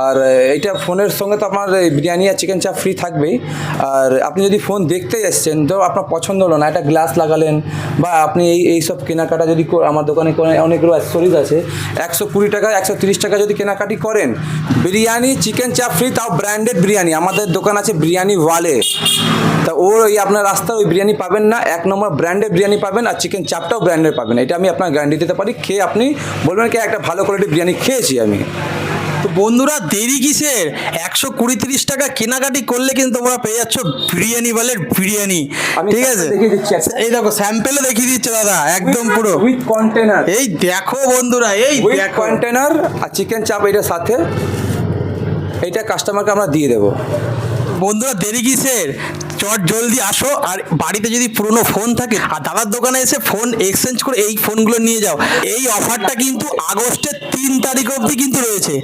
আর এইটা ফোনের সঙ্গে তো আপনার বিরিয়ানি আর চিকেন চাপ ফ্রি থাকবেই। আর আপনি যদি ফোন দেখতে এসছেন তো আপনার পছন্দ হলো না, একটা গ্লাস লাগালেন বা আপনি এইসব কেনাকাটা যদি আমার দোকানে অনেকগুলো অ্যাক্সেসরিজ আছে, 120 টাকা 130 টাকা যদি কেনাকাটি করেন, বিরিয়ানি চিকেন চাপ ফ্রি, তাও ব্র্যান্ডেড বিরিয়ানি। আমাদের দোকান আছে বিরিয়ানি ওয়ালে, তা ওই আপনার রাস্তায় ওই বিরিয়ানি পাবেন না, 1 নম্বর ব্র্যান্ডেড বিরিয়ানি পাবেন আর চিকেন চাপটাও ব্র্যান্ডেড পাবেন। এটা আমি আপনার গ্যারান্টি দিতে পারি। খেয়ে আপনি বলবেন কি একটা ভালো কোয়ালিটির বিরিয়ানি খেয়েছি আমি। তো বন্ধুরা দেরি কিসের, 130 টাকা কেনাকাটি করলে কিন্তু তোমরা পেয়ে যাচ্ছ বিরিয়ানি ওয়ালের বিরিয়ানি। আমি ঠিক আছে, দেখিয়ে দিচ্ছি একটা। এই দেখো স্যাম্পেলও দেখিয়ে দিচ্ছে দাদা, একদম পুরো উইথ কন্টেনার, এই দেখো বন্ধুরা, এই উইথ দেখো কন্টেনার আর চিকেন চাপ এটার সাথে, এইটা কাস্টমারকে আমরা দিয়ে দেবো। বন্ধুরা দেরি কিসের, চট জলদি আসো। আর বাড়িতে যদি পুরনো ফোন থাকে আর দাদার দোকানে এসে ফোন এক্সচেঞ্জ করে এই ফোনগুলো নিয়ে যাও। এই অফারটা কিন্তু আগস্টের 3 তারিখ অবধি কিন্তু রয়েছে।